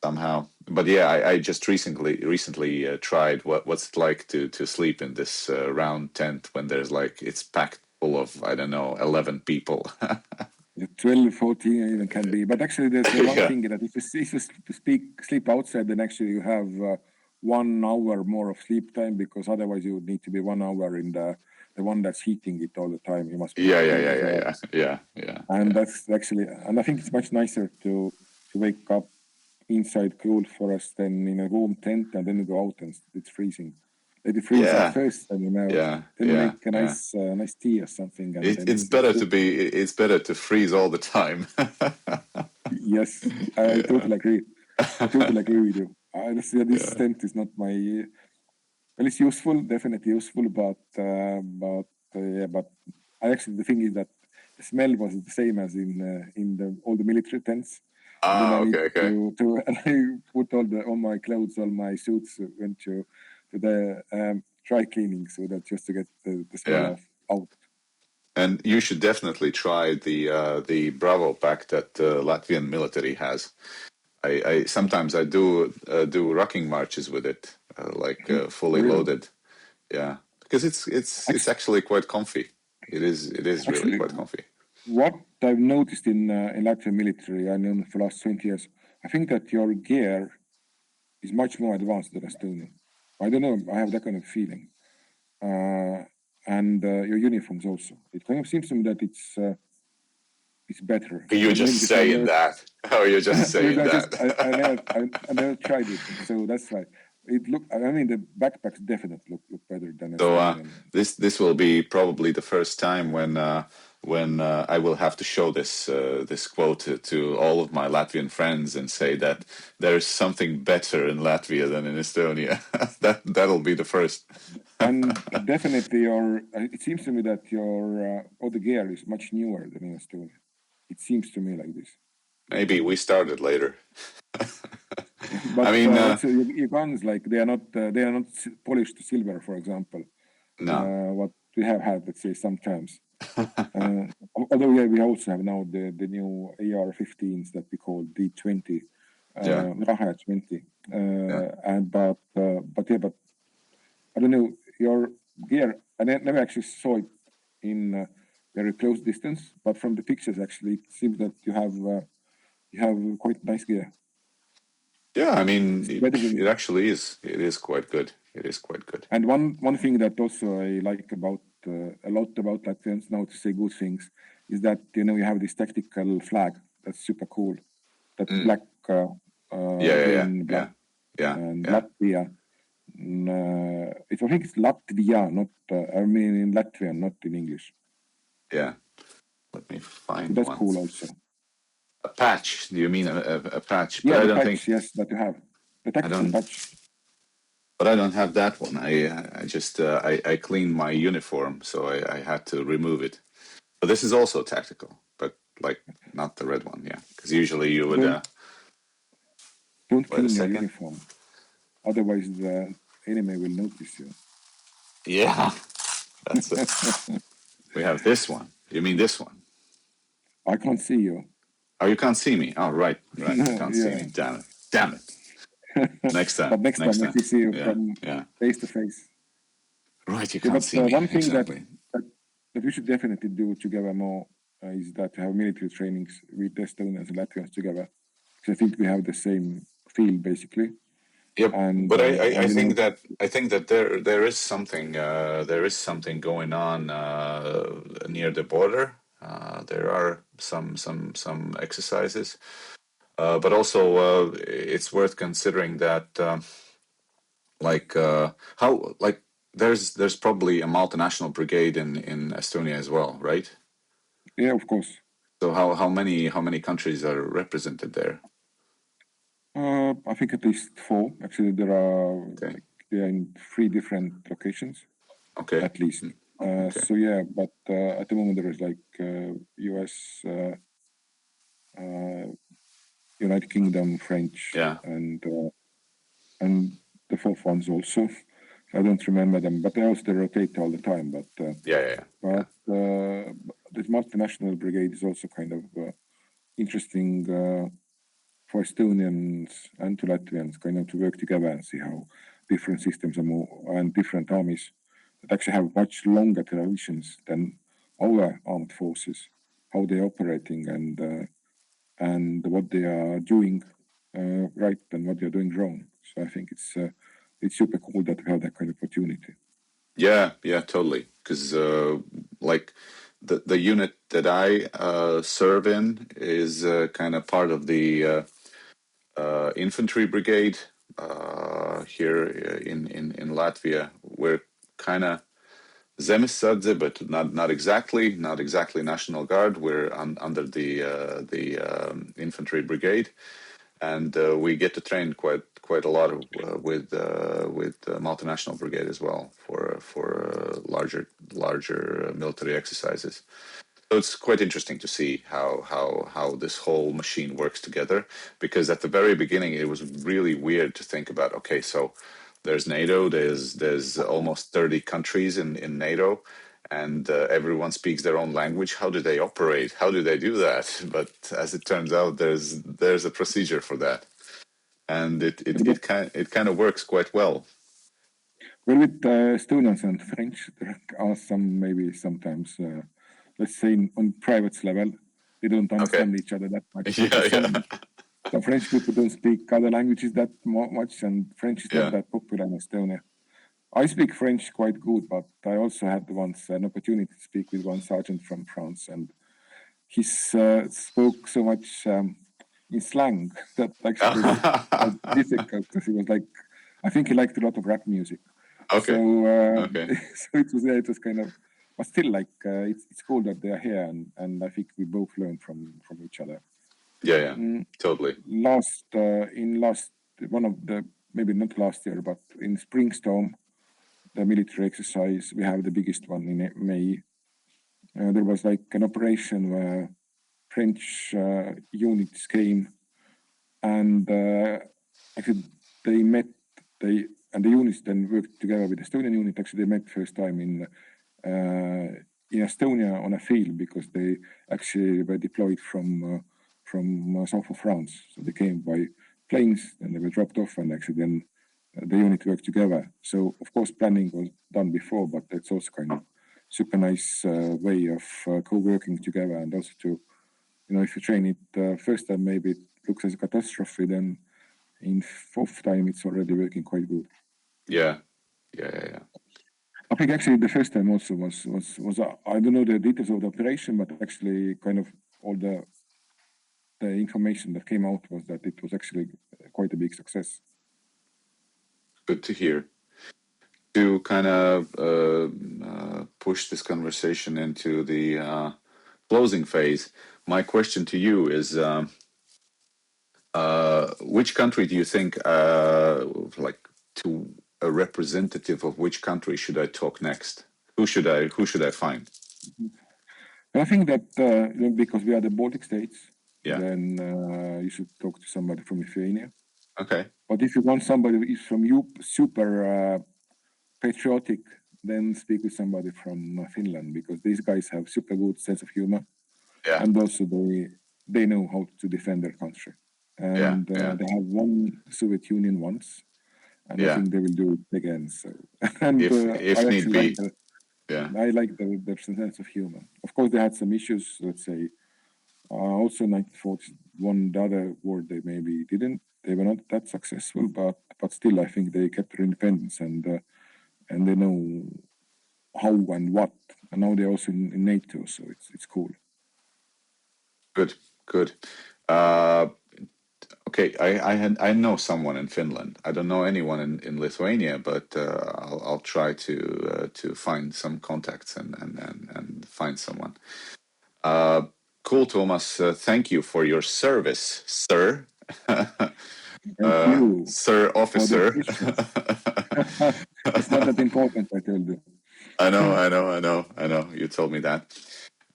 somehow. But yeah, I just recently tried what's it like to sleep in this round tent when there's like it's packed full of, I don't know, 11 people. The 12, 14 even can be. But actually, the one Yeah. thing that if you sleep outside, then actually you have 1 hour more of sleep time, because otherwise you would need to be 1 hour in the one that's heating it all the time. You must be Yeah. really there. And that's actually, and I think it's much nicer to wake up inside cold forest than in a warm tent, and then you go out and it's freezing. Let it freeze at Yeah. first, and then you make a Yeah. nice tea or something, and It's then it's better to super. it's better to freeze all the time. Yes, I Yeah. totally agree. I totally agree with you. This Yeah. tent is not my. Well, it's useful, definitely useful, but actually the thing is that the smell was the same as in all the military tents. And then I need Okay. to and I put all my clothes, all my suits went to the dry cleaning, so that just to get the smell Yeah. out. And you should definitely try the Bravo pack that Latvian military has. I sometimes I do rocking marches with it, fully Really, loaded. Yeah, because it's actually, actually quite comfy. It is really actually, quite comfy. what I've noticed in Latvian military, I know for the last 20 years, I think that your gear is much more advanced than Estonia. I don't know. I have that kind of feeling. And your uniforms also. It kind of seems to me that it's better. You're Maybe just because I've saying never, that. Oh, you're just maybe saying that. I never tried it, so that's why. It look. I mean, the backpacks definitely look better than So Estonian. this will be probably the first time when I will have to show this quote to all of my Latvian friends and say that there's something better in Latvia than in Estonia. That'll be the first. And definitely, it seems to me that your all the gear is much newer than in Estonia. It seems to me like this. Maybe we started later. I But mean, also your guns, like they are not polished silver, for example. no, What we have had, let's say, sometimes. Uh, Although yeah, we also have now the new AR-15s that we call D20, yeah, Raha 20, yeah. and but I don't know your gear. I never actually saw it in very close distance, but from the pictures, actually, it seems that you have quite nice gear. Yeah, I mean, It's better it than. actually is. It is quite good. It is quite good. And one thing that also I like about a lot about Latvians, now to say good things, is that you have this tactical flag that's super cool. That's Mm. black, Yeah, green, black, yeah, yeah, and yeah, Latvia. I think it's Latvia, not I mean in Latvian, not in English. yeah. Let me So find that's one. cool also. A patch? Do you mean a patch? But Yeah, I the don't think patch, yes, that you have, the I tactical don't. patch. But I don't have that one. I just I cleaned my uniform, so I had to remove it. But this is also tactical, but like not the red one. Yeah, because usually you would. Don't don't Wait a clean your second. uniform, otherwise the enemy will notice you. Yeah, that's it. We have this one. You mean this one? I can't see you. Oh, you can't see me. Oh, right. You can't see Yeah. me. Damn it. Damn it. Next time. But next Next time, if time. we see you Yeah, from yeah. face to face. Right, you Yeah, can't but see me. one thing Exactly. that, that we should definitely do together more is that have military trainings with Estonians and Latvians together. Because I think we have the same field basically, Yep. But I and think that there is something going on near the border. There are some exercises, but also it's worth considering that how there's probably a multinational brigade in Estonia as well, right? yeah, of course. So how many countries are represented there? I think at least four. Actually, there are Okay. like they are in three different locations Okay. at least. Mm. Okay. So yeah, but at the moment there is like U.S. Uh, United Kingdom, French, Yeah. and the fourth ones also. I don't remember them, but they also rotate all the time. Yeah. Yeah. Yeah. This multinational brigade is also kind of interesting for Estonians and to Latvians, kind of to work together and see how different systems are more and different armies that actually have much longer traditions than our armed forces, how they're operating and what they are doing right and what they're doing wrong. So I think it's super cool that we have that kind of opportunity. Yeah, yeah, totally. Because like the unit that I serve in is kind of part of the infantry brigade here in Latvia. We're kind of Zemisardze, but not exactly National Guard. We're under the infantry brigade, and we get to train quite a lot with multinational brigade as well for larger military exercises. So it's quite interesting to see how this whole machine works together. Because at the very beginning, it was really weird to think about. Okay, so there's NATO. There's almost 30 countries in NATO, and everyone speaks their own language. How do they operate? How do they do that? But as it turns out, there's a procedure for that, and it kind of works quite well. Well, with Estonians and French, there are some maybe sometimes, let's say, on private level, they don't understand each other that much. Yeah, Some French people don't speak other languages that much, and French is not that popular in Estonia. I speak French quite good, but I also had once an opportunity to speak with one sergeant from France, and he spoke so much in slang that actually was quite difficult, because he was like, I think he liked a lot of rap music. Okay. So it was kind of, but still, like it's cool that they are here, and I think we both learn from each other. Yeah, totally. Last one of the, maybe not last year, but in Springstorm, the military exercise, we have the biggest one in May. There was like an operation where French units came, and actually they met, and the units then worked together with the Estonian unit. Actually, they met first time in Estonia on a field, because they actually were deployed from south of France. So they came by planes, and they were dropped off, and actually then the unit worked together. So of course planning was done before, but it's also kind of super nice way of co-working together, and also to, if you train it first time, maybe it looks as a catastrophe, then in fourth time it's already working quite good. Yeah. I think actually the first time also was I don't know the details of the operation, but actually kind of all the information that came out was that it was actually quite a big success. Good to hear. To kind of push this conversation into the closing phase, my question to you is, which country do you think, like, to a representative of which country should I talk next? Who should I find? I think that because we are the Baltic states, then you should talk to somebody from Lithuania. Okay. But if you want somebody who is from you super patriotic, then speak with somebody from Finland, because these guys have super good sense of humor, and also they know how to defend their country. And they have won the Soviet Union once, and I think they will do it again. So, and if I need be. I like their sense of humor. Of course, they had some issues. Let's say, also 1941, the other war, they maybe didn't. They were not that successful, but still, I think they kept their independence, and they know how and what. And now they're also in NATO, so it's cool. Good. Okay, I know someone in Finland. I don't know anyone in Lithuania, but I'll try to find some contacts and find someone. Cool, Toomas. Thank you for your service, sir. Thank you, sir officer. It's not that important, I tell you. I know. You told me that.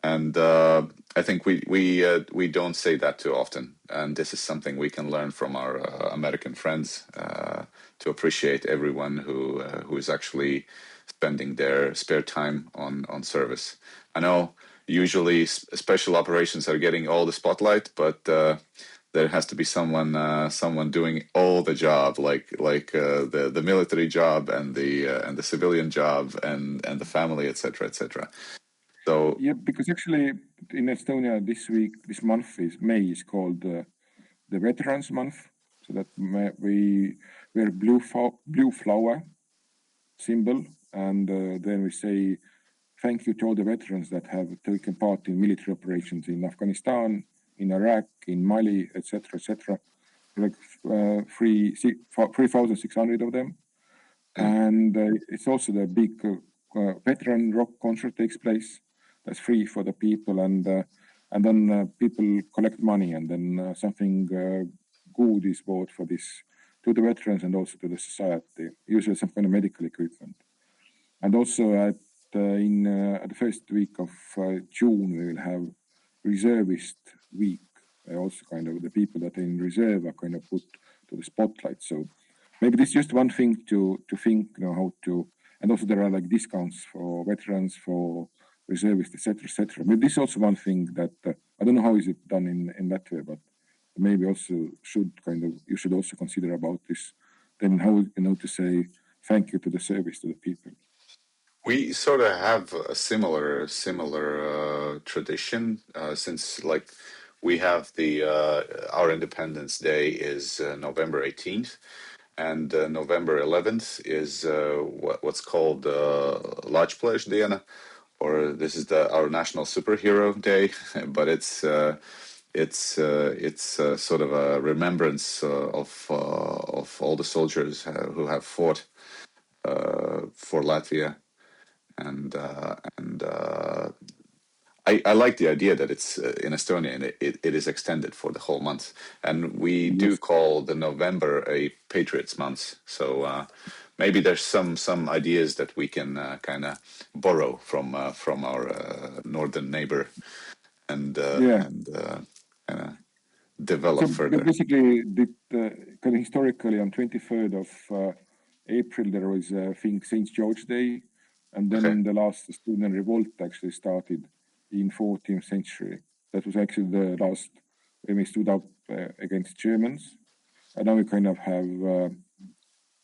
And I think we don't say that too often, and this is something we can learn from our American friends, to appreciate everyone who is actually spending their spare time on service. I know usually special operations are getting all the spotlight, but there has to be someone doing all the job, like the military job and the civilian job and the family, etc. So yeah, because actually in Estonia this month is May is called the Veterans Month. So that we wear blue flower symbol, and then we say thank you to all the veterans that have taken part in military operations in Afghanistan, in Iraq, in Mali, etc. Like 3,600 of them, and it's also the big veteran rock concert takes place. That's free for the people, and then people collect money, and then something good is bought for this to the veterans and also to the society, usually some kind of medical equipment. And also in the first week of June, we will have reservist week. Also kind of the people that are in reserve are kind of put to the spotlight. So maybe this is just one thing to think, how to, and also there are like discounts for veterans, for reservists, etc., etc. Maybe this is also one thing that I don't know how is it done in Latvia, but maybe also you should also consider about this. Then how to say thank you to the service to the people. We sort of have a similar tradition since like we have the our Independence Day is November 18th, and November 11th is what's called Latvijas Diena, or this is our national superhero day, but it's sort of a remembrance of all the soldiers who have fought for Latvia. And I like the idea that it's in Estonia and it is extended for the whole month. And we do Yes. call the November a Patriots Month. So maybe there's some ideas that we can kind of borrow from our northern neighbor and Yeah. kind of develop So further. basically, kind of historically, on 23rd of April, there was I think St. George Day, and Okay. then the last student revolt actually started in 14th century. That was actually the last when we stood up against Germans, and now we kind of have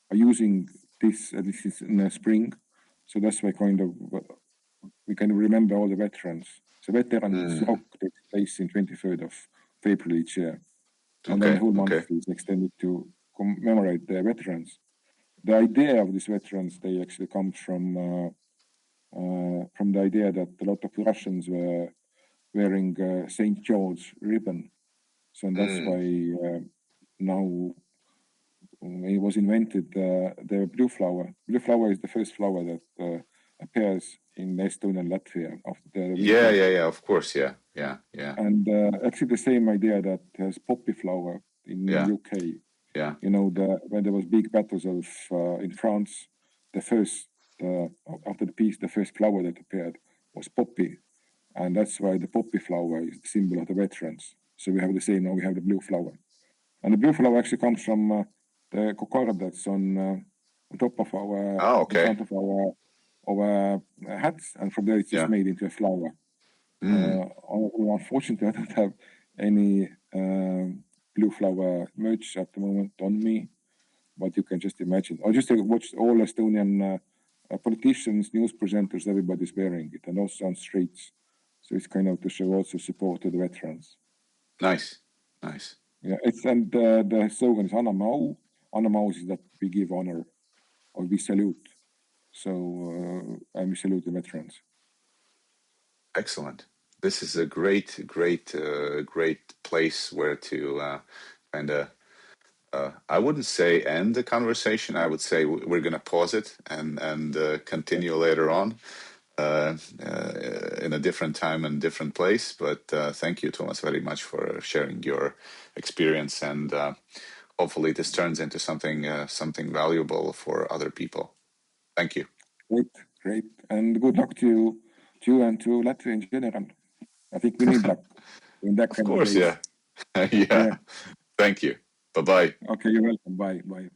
are using this. This is in the spring, so that's why we kind of remember all the veterans. So Veterans Rock takes place in 23rd of April each year. And then the Okay. whole month Okay. is extended to commemorate the veterans. The idea of these Veterans Day actually comes from the idea that a lot of Russians were wearing St. George ribbon. So and that's why now it was invented the blue flower. Blue flower is the first flower that appears in Estonia and Latvia after the Yeah. winter. Yeah. Yeah. Of course. Yeah. Yeah. Yeah. And actually the same idea that has poppy flower in Yeah. UK. Yeah. When there was big battles of in France, the first after the peace, the first flower that appeared was poppy, and that's why the poppy flower is the symbol of the veterans. So we have the same now. We have the blue flower, and the blue flower actually comes from the cockard that's on top of Oh. in Okay. front of our hats, and from there it's just Yeah. made into a flower. Mm. Unfortunately, I don't have any blue flower merch at the moment on me, but you can just imagine. Or just watch all Estonian politicians, news presenters, everybody's wearing it, and also on streets. So it's kind of to show also support to the veterans. Nice. Nice. Yeah, and the slogan is Anna Mau. Anna Mau is that we give honor or we salute. So and we salute the veterans. Excellent. This is a great place where to kind of. I wouldn't say end the conversation. I would say we're going to pause it and continue later on in a different time and different place. But thank you, Toomas, very much for sharing your experience, and hopefully this turns into something valuable for other people. Thank you. Great, and good luck to you and to Latvia in general. I think we need luck in that Of kind of course, days. yeah. Yeah. Yeah. Thank you. Bye bye. Okay, you're welcome. Bye. Bye.